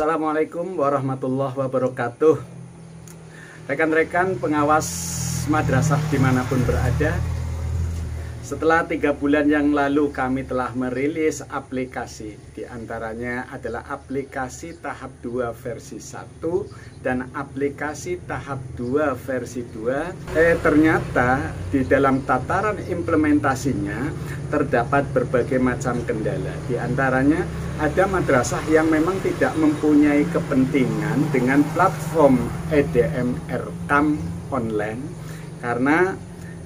Assalamualaikum warahmatullahi wabarakatuh. Rekan-rekan pengawas madrasah dimanapun berada, setelah 3 bulan yang lalu kami telah merilis aplikasi. Di antaranya adalah aplikasi tahap 2 versi 1 dan aplikasi tahap 2 versi 2. Ternyata di dalam tataran implementasinya terdapat berbagai macam kendala. Di antaranya ada madrasah yang memang tidak mempunyai kepentingan dengan platform EDM Erkam online karena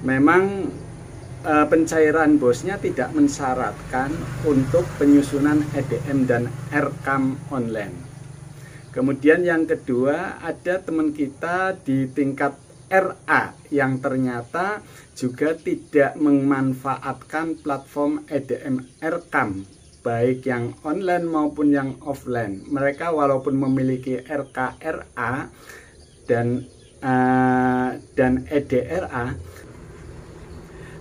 memang pencairan bosnya tidak mensyaratkan untuk penyusunan EDM dan Erkam online. Kemudian yang kedua, ada teman kita di tingkat RA yang ternyata juga tidak memanfaatkan platform EDM Erkam, baik yang online maupun yang offline. Mereka walaupun memiliki RKRA dan EDRA,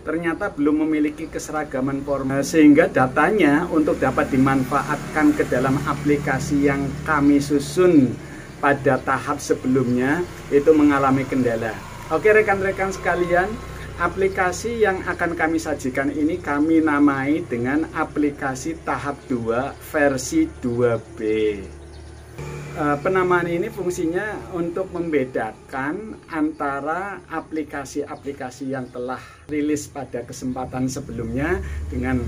ternyata belum memiliki keseragaman format, sehingga datanya untuk dapat dimanfaatkan ke dalam aplikasi yang kami susun pada tahap sebelumnya itu mengalami kendala. Oke rekan-rekan sekalian, aplikasi yang akan kami sajikan ini kami namai dengan aplikasi tahap 2 versi 2B. Penamaan ini fungsinya untuk membedakan antara aplikasi-aplikasi yang telah rilis pada kesempatan sebelumnya dengan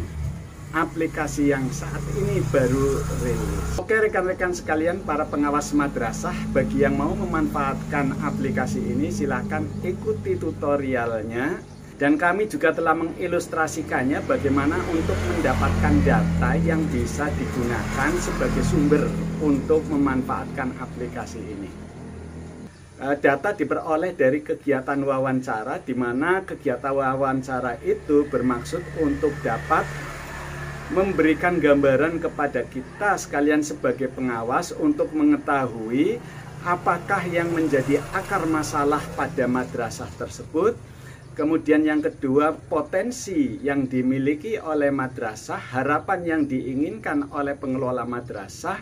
aplikasi yang saat ini baru rilis. Oke rekan-rekan sekalian, para pengawas madrasah, bagi yang mau memanfaatkan aplikasi ini silahkan ikuti tutorialnya. Dan kami juga telah mengilustrasikannya bagaimana untuk mendapatkan data yang bisa digunakan sebagai sumber untuk memanfaatkan aplikasi ini. Data diperoleh dari kegiatan wawancara, di mana kegiatan wawancara itu bermaksud untuk dapat memberikan gambaran kepada kita sekalian sebagai pengawas untuk mengetahui apakah yang menjadi akar masalah pada madrasah tersebut. Kemudian yang kedua, potensi yang dimiliki oleh madrasah, harapan yang diinginkan oleh pengelola madrasah,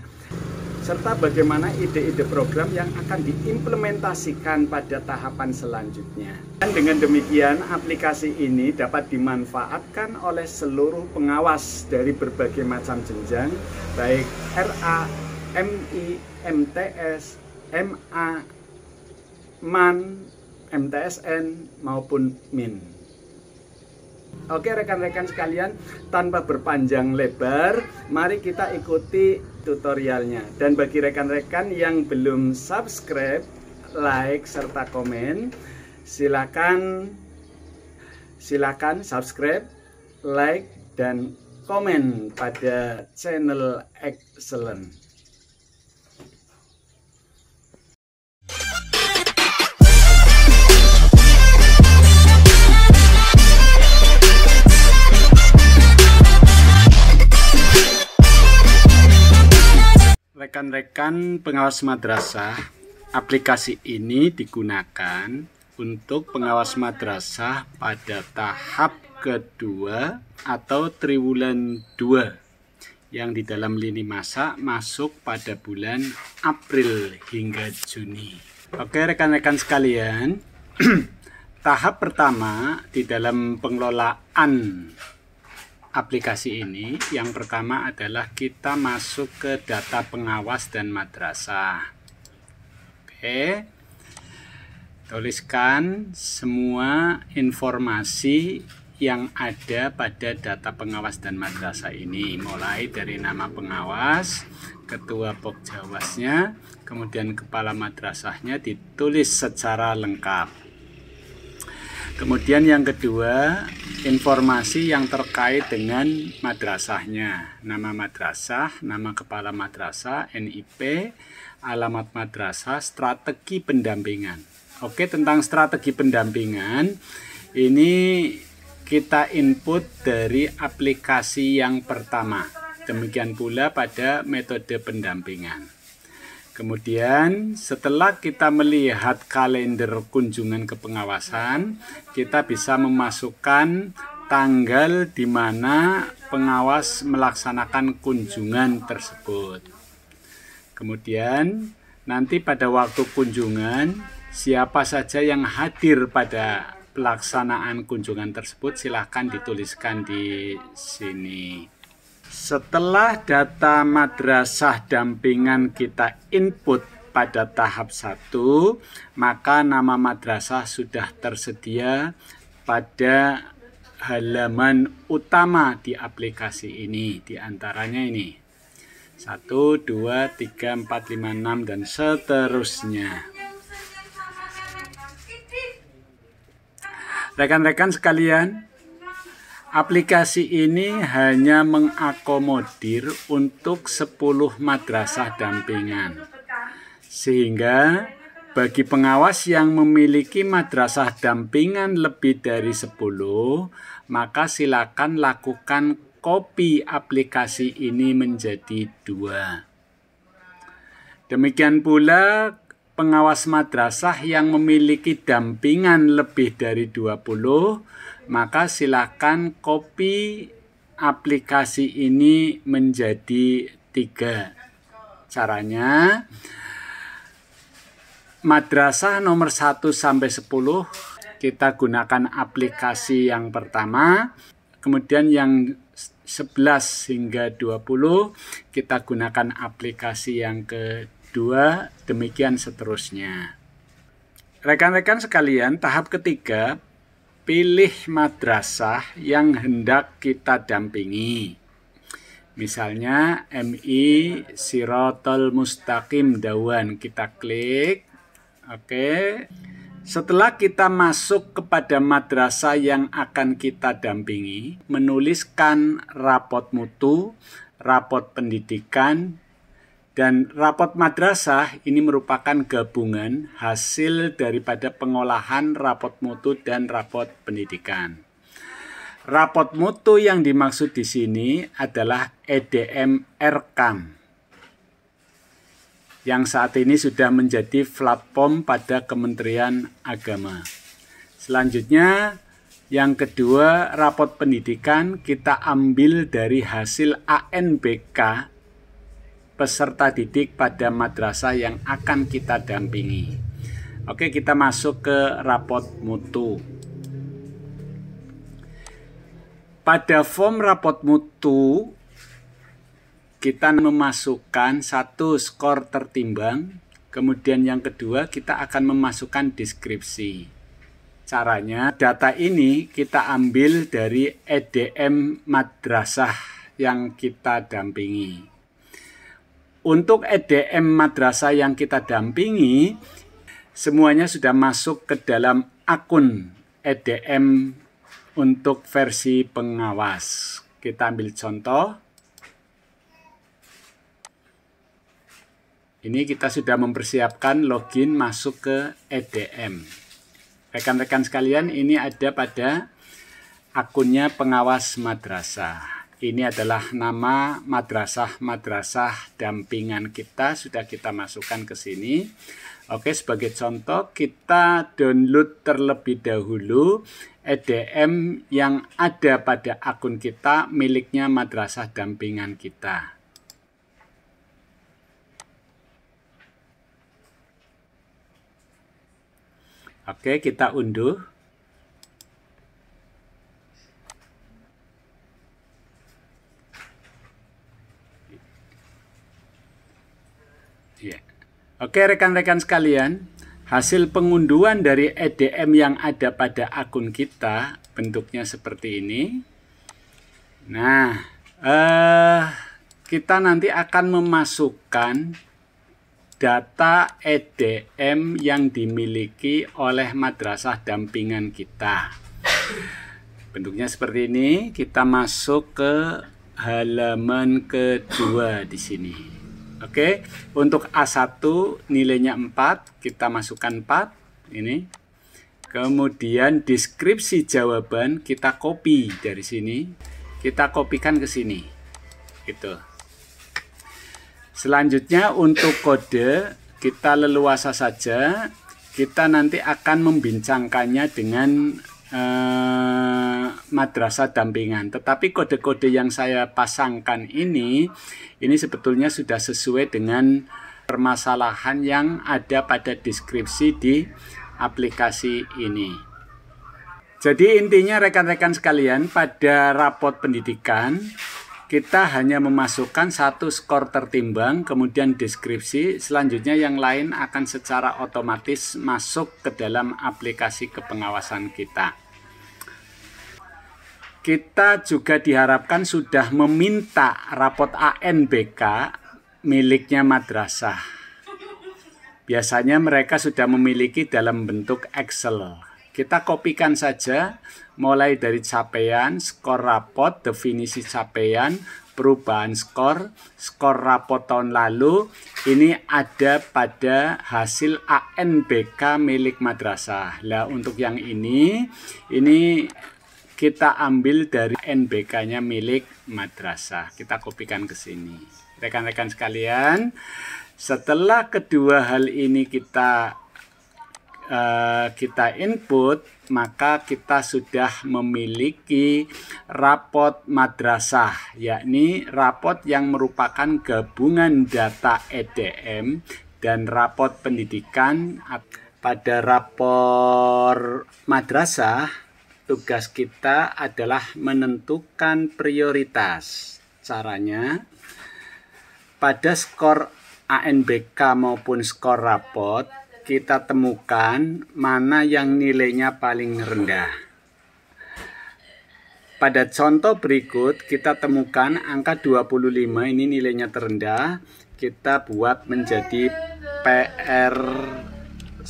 serta bagaimana ide-ide program yang akan diimplementasikan pada tahapan selanjutnya. Dan dengan demikian, aplikasi ini dapat dimanfaatkan oleh seluruh pengawas dari berbagai macam jenjang, baik RA, MI, MTS, MA, MAN, MTSN maupun MIN. Oke rekan-rekan sekalian, tanpa berpanjang lebar, mari kita ikuti tutorialnya. Dan bagi rekan-rekan yang belum subscribe, like, serta komen, silakan subscribe, like, dan komen pada channel Excellent. Rekan-rekan pengawas madrasah, aplikasi ini digunakan untuk pengawas madrasah pada tahap kedua atau triwulan 2 yang di dalam lini masa masuk pada bulan April hingga Juni. Oke rekan-rekan sekalian, tahap pertama di dalam pengelolaan aplikasi ini, yang pertama adalah kita masuk ke data pengawas dan madrasah. Oke, tuliskan semua informasi yang ada pada data pengawas dan madrasah ini, mulai dari nama pengawas, ketua pokjawasnya, kemudian kepala madrasahnya ditulis secara lengkap. Kemudian yang kedua, informasi yang terkait dengan madrasahnya, nama madrasah, nama kepala madrasah, NIP, alamat madrasah, strategi pendampingan. Oke, tentang strategi pendampingan ini kita input dari aplikasi yang pertama. Demikian pula pada metode pendampingan. Kemudian setelah kita melihat kalender kunjungan ke pengawasan, kita bisa memasukkan tanggal di mana pengawas melaksanakan kunjungan tersebut. Kemudian nanti pada waktu kunjungan, siapa saja yang hadir pada pelaksanaan kunjungan tersebut silahkan dituliskan di sini. Setelah data madrasah dampingan kita input pada tahap 1, maka nama madrasah sudah tersedia pada halaman utama di aplikasi ini. Di antaranya ini 1, 2, 3, 4, 5, 6 dan seterusnya. Rekan-rekan sekalian, aplikasi ini hanya mengakomodir untuk 10 madrasah dampingan. Sehingga bagi pengawas yang memiliki madrasah dampingan lebih dari 10, maka silakan lakukan copy aplikasi ini menjadi 2. Demikian pula pengawas madrasah yang memiliki dampingan lebih dari 20, maka silakan copy aplikasi ini menjadi 3. Caranya, madrasah nomor 1 sampai 10 kita gunakan aplikasi yang pertama, kemudian yang 11 hingga 20 kita gunakan aplikasi yang kedua, demikian seterusnya. Rekan-rekan sekalian, tahap ketiga, pilih madrasah yang hendak kita dampingi. Misalnya MI Sirotol Mustaqim Dawan, kita klik. Oke. Setelah kita masuk kepada madrasah yang akan kita dampingi, menuliskan rapot mutu, rapot pendidikan, dan rapot madrasah ini merupakan gabungan hasil daripada pengolahan rapot mutu dan rapot pendidikan. Rapot mutu yang dimaksud di sini adalah EDM Erkam, yang saat ini sudah menjadi platform pada Kementerian Agama. Selanjutnya, yang kedua, rapot pendidikan kita ambil dari hasil ANBK peserta didik pada madrasah yang akan kita dampingi. Oke, kita masuk ke rapot mutu. Pada form rapot mutu, kita memasukkan 1 skor tertimbang, kemudian yang kedua kita akan memasukkan deskripsi. Caranya, data ini kita ambil dari EDM madrasah yang kita dampingi. Untuk EDM madrasah yang kita dampingi, semuanya sudah masuk ke dalam akun EDM untuk versi pengawas. Kita ambil contoh. Ini kita sudah mempersiapkan login masuk ke EDM. Rekan-rekan sekalian, ini ada pada akunnya pengawas madrasah. Ini adalah nama madrasah dampingan kita, sudah kita masukkan ke sini. Oke, sebagai contoh kita download terlebih dahulu EDM yang ada pada akun kita miliknya madrasah dampingan kita. Oke, kita unduh. Ya. Oke, rekan-rekan sekalian, hasil pengunduhan dari EDM yang ada pada akun kita bentuknya seperti ini. Nah, kita nanti akan memasukkan data EDM yang dimiliki oleh madrasah dampingan kita. Bentuknya seperti ini. Kita masuk ke halaman kedua di sini. Oke, untuk A1 nilainya 4, kita masukkan 4 ini. Kemudian deskripsi jawaban kita copy dari sini. Kita kopikan ke sini. Gitu. Selanjutnya untuk kode kita leluasa saja, kita nanti akan membincangkannya dengan madrasah dampingan. Tetapi kode-kode yang saya pasangkan ini sebetulnya sudah sesuai dengan permasalahan yang ada pada deskripsi di aplikasi ini. Jadi intinya rekan-rekan sekalian, pada rapot pendidikan kita hanya memasukkan satu skor tertimbang, kemudian deskripsi, selanjutnya yang lain akan secara otomatis masuk ke dalam aplikasi kepengawasan kita. Kita juga diharapkan sudah meminta rapot ANBK miliknya madrasah. Biasanya mereka sudah memiliki dalam bentuk Excel. Kita kopikan saja mulai dari capaian, skor rapot, definisi capaian, perubahan skor, skor rapot tahun lalu. Ini ada pada hasil ANBK milik madrasah. Nah, untuk yang ini kita ambil dari ANBK-nya milik madrasah. Kita kopikan ke sini. Rekan-rekan sekalian, setelah kedua hal ini kita input, maka kita sudah memiliki rapot madrasah, yakni rapot yang merupakan gabungan data EDM dan rapot pendidikan. Pada rapor madrasah, tugas kita adalah menentukan prioritas. Caranya, pada skor ANBK maupun skor rapot, kita temukan mana yang nilainya paling rendah. Pada contoh berikut kita temukan angka 25, ini nilainya terendah. Kita buat menjadi PR1.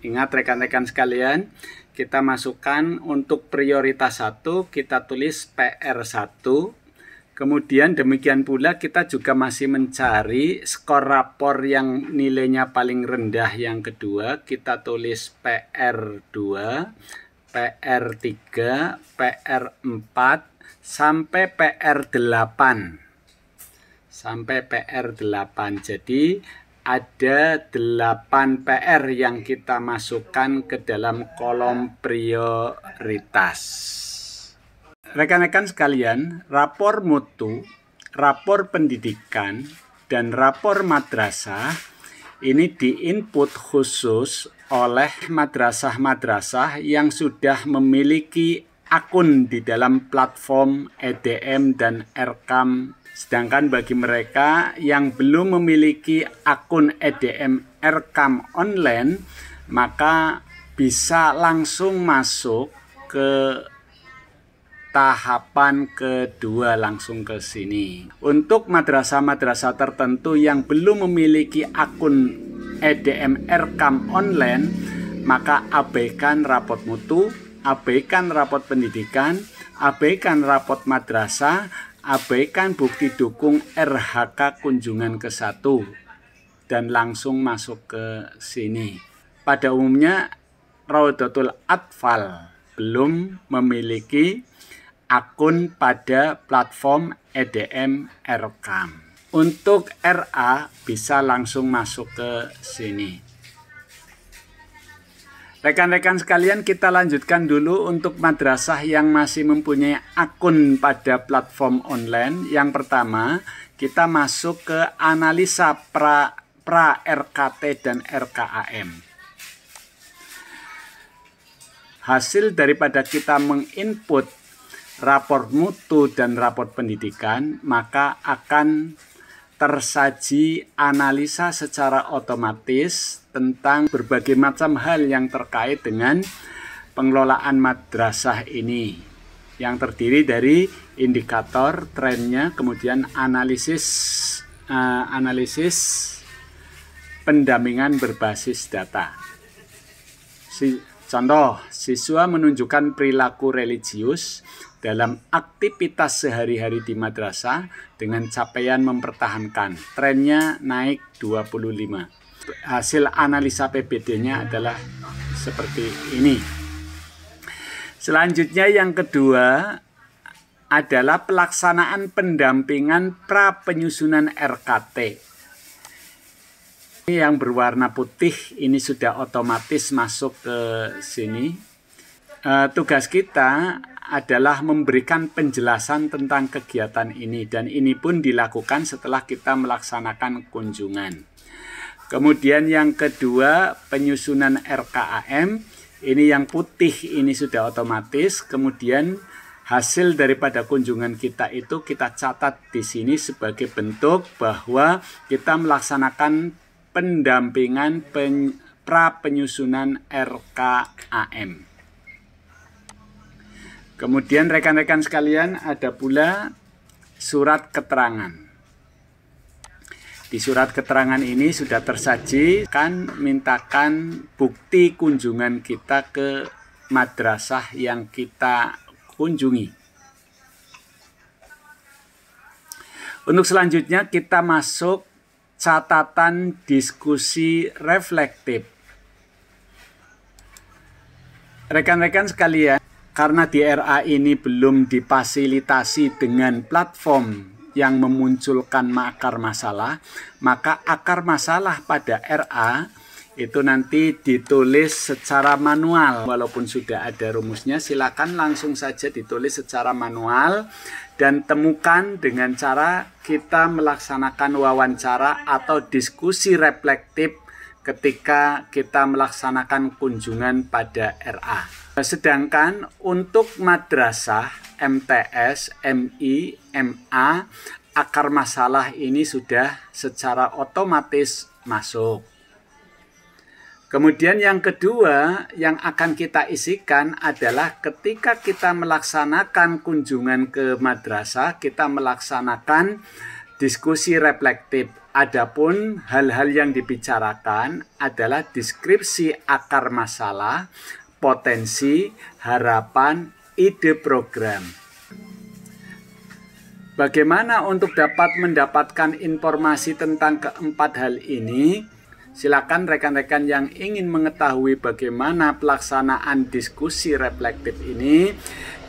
Ingat rekan-rekan sekalian, kita masukkan untuk prioritas 1, kita tulis PR1. Kemudian demikian pula kita juga masih mencari skor rapor yang nilainya paling rendah yang kedua. Kita tulis PR2, PR3, PR4, sampai PR8. Sampai PR8. Jadi ada 8 PR yang kita masukkan ke dalam kolom prioritas. Rekan-rekan sekalian, rapor mutu, rapor pendidikan, dan rapor madrasah ini diinput khusus oleh madrasah-madrasah yang sudah memiliki akun di dalam platform EDM dan Erkam. Sedangkan bagi mereka yang belum memiliki akun EDM Erkam online, maka bisa langsung masuk ke tahapan kedua, langsung ke sini. Untuk madrasah-madrasah tertentu yang belum memiliki akun EDM Erkam online, maka abaikan rapot mutu, abaikan rapot pendidikan, abaikan rapot madrasah, abaikan bukti dukung RHK kunjungan ke-1, dan langsung masuk ke sini. Pada umumnya Raudatul Atfal belum memiliki akun pada platform EDM Erkam. Untuk RA bisa langsung masuk ke sini. Rekan-rekan sekalian, kita lanjutkan dulu untuk madrasah yang masih mempunyai akun pada platform online. Yang pertama, kita masuk ke analisa pra RKT dan RKAM. Hasil daripada kita menginput rapor mutu dan rapor pendidikan, maka akan tersaji analisa secara otomatis tentang berbagai macam hal yang terkait dengan pengelolaan madrasah ini, yang terdiri dari indikator, trennya, kemudian analisis pendampingan berbasis data. Contoh, siswa menunjukkan perilaku religius dalam aktivitas sehari-hari di madrasah dengan capaian mempertahankan. Trennya naik 25. Hasil analisa PBD-nya adalah seperti ini. Selanjutnya yang kedua adalah pelaksanaan pendampingan pra penyusunan RKT. Ini yang berwarna putih ini sudah otomatis masuk ke sini. Tugas kita adalah memberikan penjelasan tentang kegiatan ini, dan ini pun dilakukan setelah kita melaksanakan kunjungan. Kemudian yang kedua, penyusunan RKAM. Ini yang putih ini sudah otomatis. Kemudian hasil daripada kunjungan kita itu kita catat di sini sebagai bentuk bahwa kita melaksanakan pendampingan pra penyusunan RKAM. Kemudian rekan-rekan sekalian, ada pula surat keterangan. Di surat keterangan ini sudah tersaji kan mintakan bukti kunjungan kita ke madrasah yang kita kunjungi. Untuk selanjutnya kita masuk catatan diskusi reflektif. Rekan-rekan sekalian, karena di RA ini belum difasilitasi dengan platform yang memunculkan akar masalah, maka akar masalah pada RA itu nanti ditulis secara manual. Walaupun sudah ada rumusnya, silakan langsung saja ditulis secara manual dan temukan dengan cara kita melaksanakan wawancara atau diskusi reflektif ketika kita melaksanakan kunjungan pada RA. Sedangkan untuk madrasah, MTS, MI, MA, akar masalah ini sudah secara otomatis masuk. Kemudian yang kedua yang akan kita isikan adalah ketika kita melaksanakan kunjungan ke madrasah, kita melaksanakan diskusi reflektif. Adapun hal-hal yang dibicarakan adalah deskripsi akar masalah, potensi, harapan, ide program. Bagaimana untuk dapat mendapatkan informasi tentang keempat hal ini? Silakan rekan-rekan yang ingin mengetahui bagaimana pelaksanaan diskusi reflektif ini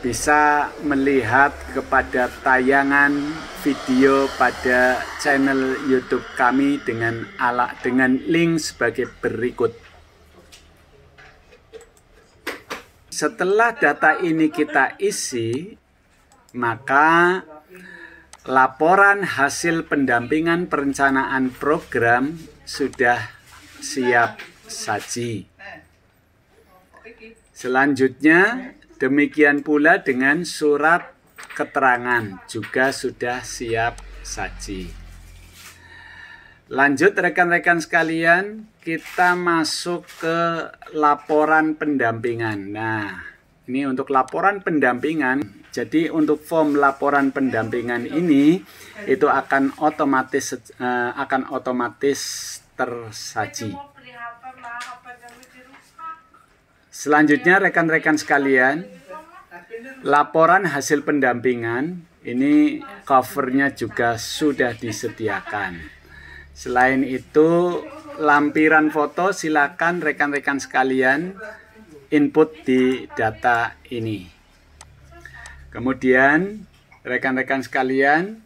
bisa melihat kepada tayangan video pada channel YouTube kami dengan link sebagai berikut. Setelah data ini kita isi, maka laporan hasil pendampingan perencanaan program sudah siap saji. Selanjutnya, demikian pula dengan surat keterangan juga sudah siap saji. Lanjut rekan-rekan sekalian, kita masuk ke laporan pendampingan. Nah, ini untuk laporan pendampingan. Jadi untuk form laporan pendampingan ini itu akan otomatis tersaji. Selanjutnya rekan-rekan sekalian, laporan hasil pendampingan ini covernya juga sudah disediakan. Selain itu, lampiran foto silakan rekan-rekan sekalian input di data ini. Kemudian rekan-rekan sekalian,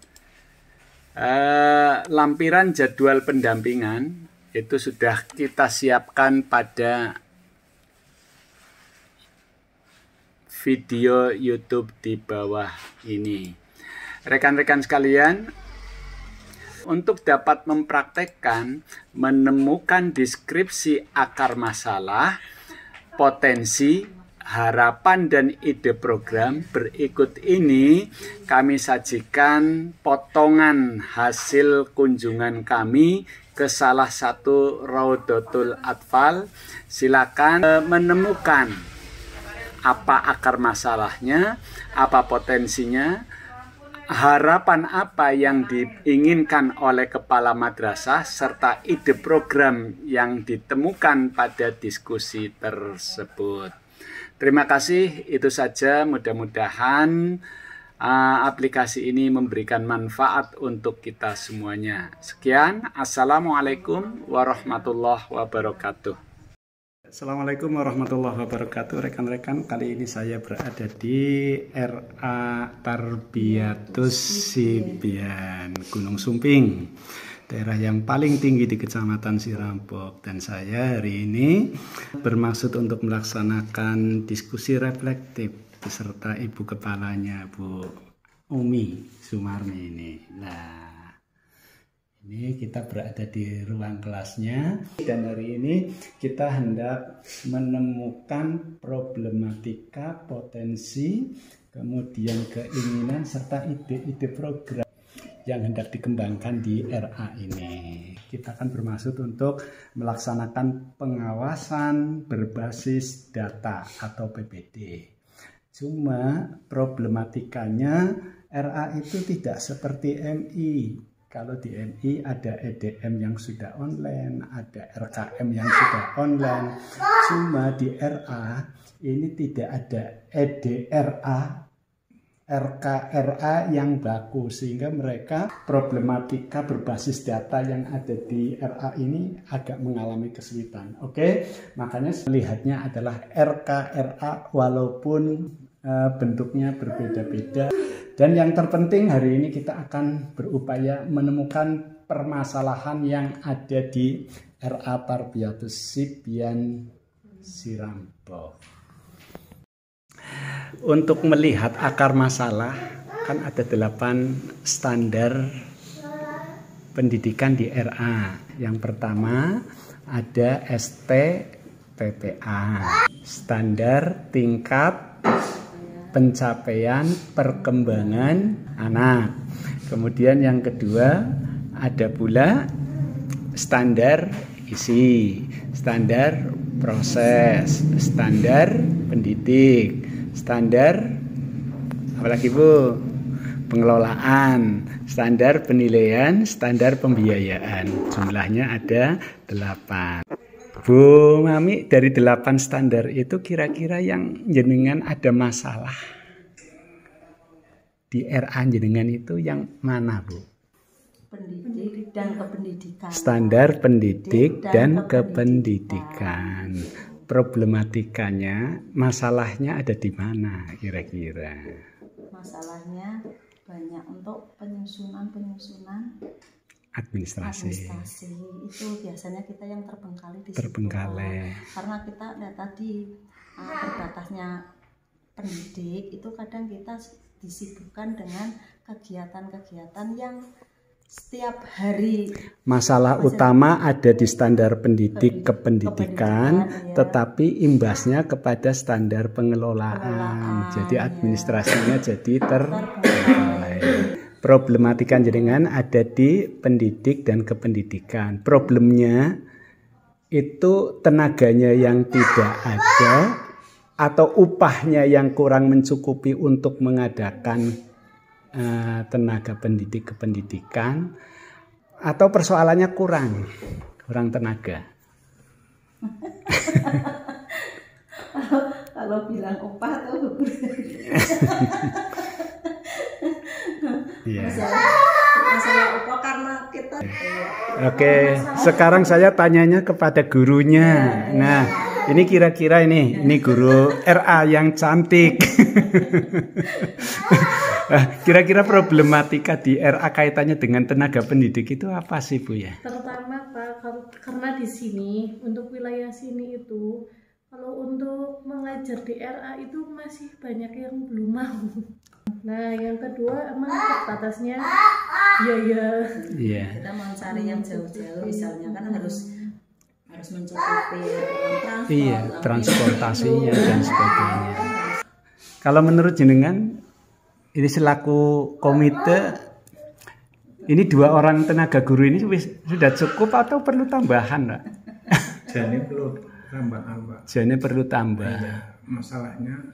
lampiran jadwal pendampingan itu sudah kita siapkan pada video YouTube di bawah ini. Rekan-rekan sekalian, untuk dapat mempraktekkan menemukan deskripsi akar masalah, potensi, harapan, dan ide program berikut ini kami sajikan potongan hasil kunjungan kami ke salah satu Raudhatul Atfal. Silakan menemukan apa akar masalahnya, apa potensinya, harapan apa yang diinginkan oleh kepala madrasah, serta ide program yang ditemukan pada diskusi tersebut. Terima kasih, itu saja. Mudah-mudahan aplikasi ini memberikan manfaat untuk kita semuanya. Sekian, Assalamualaikum warahmatullahi wabarakatuh. Assalamualaikum warahmatullahi wabarakatuh. Rekan-rekan, kali ini saya berada di RA Tarbiyatus Sibyan, Gunung Sumping, daerah yang paling tinggi di Kecamatan Sirampok. Dan saya hari ini bermaksud untuk melaksanakan diskusi reflektif beserta ibu kepalanya Bu Umi Sumarni ini. Nah, ini kita berada di ruang kelasnya dan hari ini kita hendak menemukan problematika, potensi, kemudian keinginan serta ide-ide program yang hendak dikembangkan di RA ini. Kita akan bermaksud untuk melaksanakan pengawasan berbasis data atau PBD. Cuma problematikanya RA itu tidak seperti MI. Kalau di MI ada EDM yang sudah online, ada RKM yang sudah online. Cuma di RA ini tidak ada EDRA, RKRA yang baku, sehingga mereka problematika berbasis data yang ada di RA ini agak mengalami kesulitan. Oke, makanya melihatnya adalah RKRA walaupun bentuknya berbeda-beda. Dan yang terpenting hari ini kita akan berupaya menemukan permasalahan yang ada di RA Tarbiyatus Sibyan Sirambo. Untuk melihat akar masalah, kan ada 8 standar pendidikan di RA. Yang pertama ada STPPA, standar tingkat pencapaian perkembangan anak. Kemudian yang kedua ada pula standar isi, standar proses, standar pendidik, standar apalagi Bu? Pengelolaan, standar penilaian, standar pembiayaan. Jumlahnya ada 8. Bu Mami, dari 8 standar itu kira-kira yang jenengan ada masalah di RA jenengan itu yang mana, Bu? Pendidik dan kependidikan. Standar pendidik dan kependidikan. Problematikanya, masalahnya ada di mana kira-kira? Masalahnya banyak untuk penyusunan administrasi itu biasanya kita yang terbengkalai di terbengkalai. Karena kita tadi terbatasnya pendidik itu kadang kita disibukkan dengan kegiatan-kegiatan yang setiap hari. Masalah utama ada di standar pendidik kependidikan, ya. Tetapi imbasnya kepada standar pengelolaan. Jadi administrasinya jadi terbengkalai. Problematika jenengan ada di pendidik dan kependidikan. Problemnya itu tenaganya yang tidak ada atau upahnya yang kurang mencukupi untuk mengadakan tenaga pendidik kependidikan, atau persoalannya kurang tenaga. Kalau bilang upah tuh yeah. masalah upah karena kita. Oke, sekarang saya tanyanya kepada gurunya. Nah, ini kira-kira ini guru RA yang cantik. Kira-kira problematika di RA kaitannya dengan tenaga pendidik itu apa sih, Bu ya? Terutama Pak, karena di sini untuk wilayah sini itu kalau untuk mengajar di RA itu masih banyak yang belum mau. Nah, yang kedua emang terbatasnya biaya. Iya. Kita mau cari yang jauh-jauh, misalnya kan harus mencukupi transport, iya, transportasinya dan sebagainya. Kalau menurut jenengan, ini selaku komite, ini 2 orang tenaga guru ini sudah cukup atau perlu tambahan, Pak? Jadi perlu tambahan, Pak. Jadi perlu tambah. Iya, masalahnya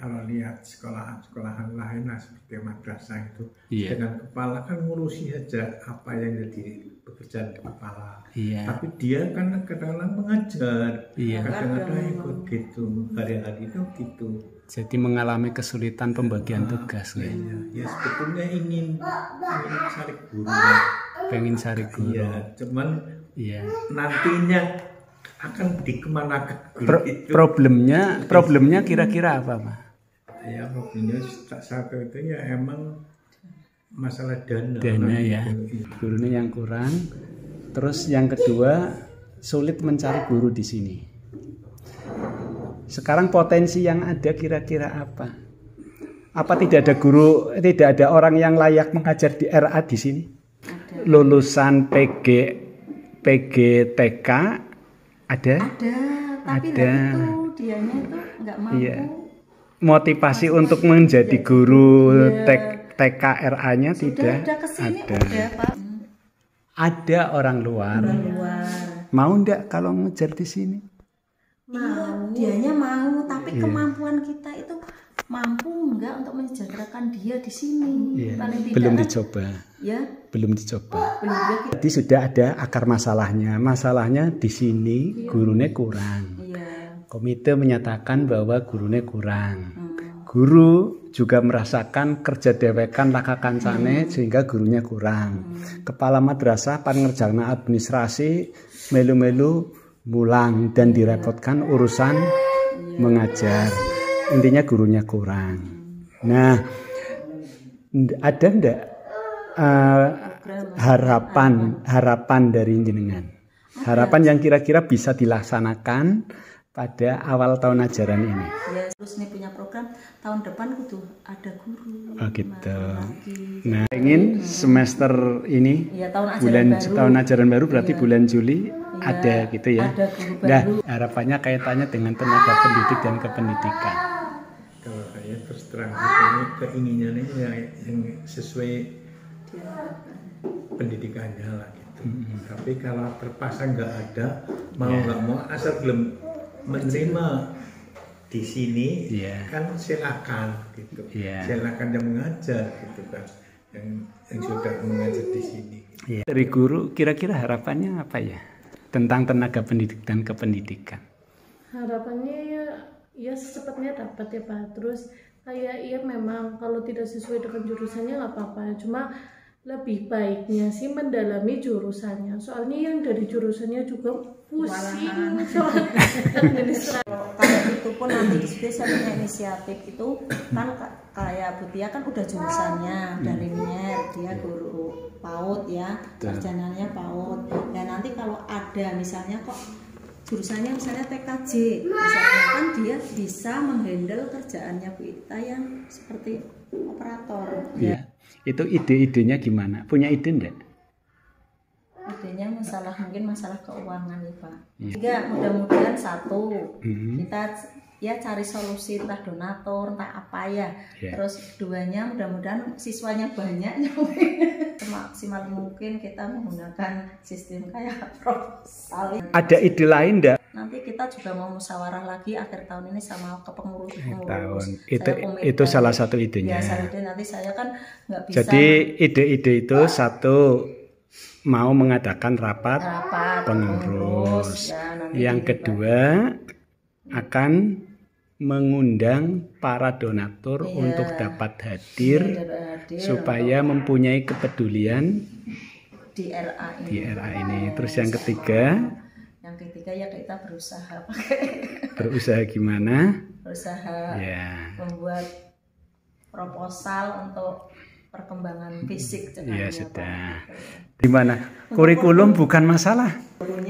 kalau lihat sekolahan lain lah seperti madrasah itu, iya. Dengan kepala kan ngurusi saja apa yang jadi pekerjaan kepala. Iya. Tapi dia kan kadang-kadang mengajar, iya. Kadang-kadang ikut gitu, hari-hari itu gitu. Jadi mengalami kesulitan pembagian tugas, iya. Ya sebetulnya ingin cari guru. Pengen cari guru. Iya, cuman iya. Nantinya akan dikemanakan guru itu. Problemnya kira-kira apa, Pak? Ya problemnya satu itu ya emang masalah dana ya, gurunya yang kurang. Terus yang kedua, sulit mencari guru di sini. Sekarang potensi yang ada kira-kira apa? Apa tidak ada guru, tidak ada orang yang layak mengajar di RA di sini? Ada. Lulusan PGTK ada? Tapi Ada. itu dianya itu nggak mampu. Iya. Motivasi untuk menjadi guru TK RA-nya tidak Udah kesini ada. udah Pak. Ada orang luar. Luar. Mau enggak kalau ngejar di sini? Mau. Dianya mau, tapi kemampuan kita itu mampu nggak untuk mensejahterakan dia di sini. Iya. Paling tidak Belum kan, dicoba. ya Belum dicoba. belum juga kita. Jadi sudah ada akar masalahnya. Masalahnya di sini gurunya kurang. Iya. Komite menyatakan bahwa gurunya kurang. Guru juga merasakan kerja dewekan laka kancane sehingga gurunya kurang. Kepala madrasah pan ngerjana administrasi melu-melu mulang dan direpotkan urusan mengajar. Intinya gurunya kurang. Nah, ada ndak harapan dari jenengan? Harapan yang kira-kira bisa dilaksanakan pada awal tahun ajaran ini. Ya, terus nih punya program tahun depan kudu ada guru. Oh gitu. Lagi. Nah, ingin semester ini Ya, tahun ajaran baru berarti bulan Juli ada gitu ya. Ada guru baru. Nah, harapannya kaitannya dengan tenaga pendidik dan kependidikan. Kalau saya terus terang ini keinginannya yang sesuai pendidikannya lah gitu. Tapi kalau terpaksa nggak ada, mau nggak mau asal belum menerima di sini, kan silakan gitu. Silakan yang mengajar gitu kan, yang sudah mengajar di sini. Gitu. Dari guru kira-kira harapannya apa ya tentang tenaga pendidik dan kependidikan? Harapannya ya secepatnya dapat ya Pak. Terus kayak ya memang kalau tidak sesuai dengan jurusannya nggak apa-apa. Cuma lebih baiknya sih mendalami jurusannya. Soalnya yang dari jurusannya juga pusing soal administrasi. Kalau itu pun nanti di situ saya punya inisiatif itu kan kayak Butia kan udah jurusannya udah linear, dia guru PAUD ya, sarjananya PAUD. Dan nanti kalau ada misalnya kok jurusannya misalnya TKJ, misalnya kan dia bisa menghandle kerjaannya Bu Ita yang seperti operator. Ya. Itu ide-idenya gimana? Punya ide enggak? Idenya mungkin masalah keuangan ya Pak. Tiga, mudah-mudahan satu kita ya cari solusi entah donatur entah apa ya. Terus keduanya mudah-mudahan siswanya banyak ya. Semaksimal mungkin kita menggunakan sistem kayak proposal. Ada ide lain enggak? Nanti kita juga mau musyawarah lagi akhir tahun ini sama kepengurus. Itu salah satu idenya. Ya, salah ide nanti saya kan nggak bisa. Jadi ide-ide itu satu mau mengadakan rapat pengurus. Ya, yang kedua akan mengundang para donatur untuk dapat hadir supaya mempunyai kepedulian di RA ini. Di RA ini. Terus yang ketiga? Yang ketiga ya kita berusaha Berusaha gimana? Berusaha membuat proposal untuk perkembangan fisik. Iya sudah. Gimana? Kurikulum bukan masalah.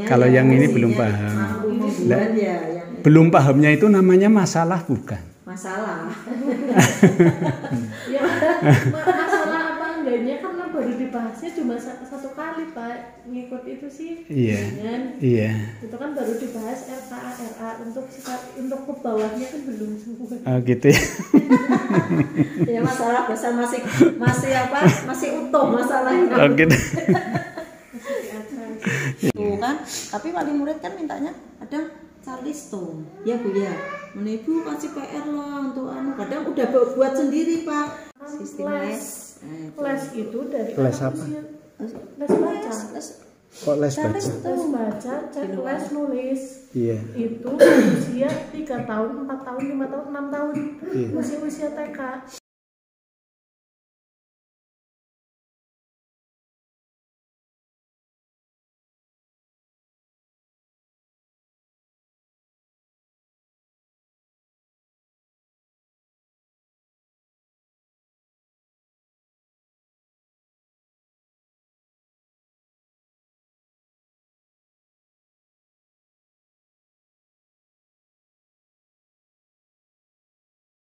Kalau yang ini belum paham. Belum pahamnya itu namanya masalah bukan? Masalah. Ya, masalah apa enggaknya karena baru dibahasnya cuma satu kali Pak. Ngikut itu sih. Iya. Itu kan baru dibahas RA untuk ke bawahnya kan belum semua. Oh gitu ya. Ya masalah bahasa masih utuh masalahnya. Oh gitu. Tuh kan, tapi wali murid kan mintanya kadang Charleston, ya Bu ya, Ibu kasih PR lah untuk kadang udah buat sendiri Pak. Sistem les. Les itu dari les apa? Les baca. Kok les baca? Les baca, cek les nulis. Iya. Itu usia 3 tahun, 4 tahun, 5 tahun, 6 tahun. Masih usia TK.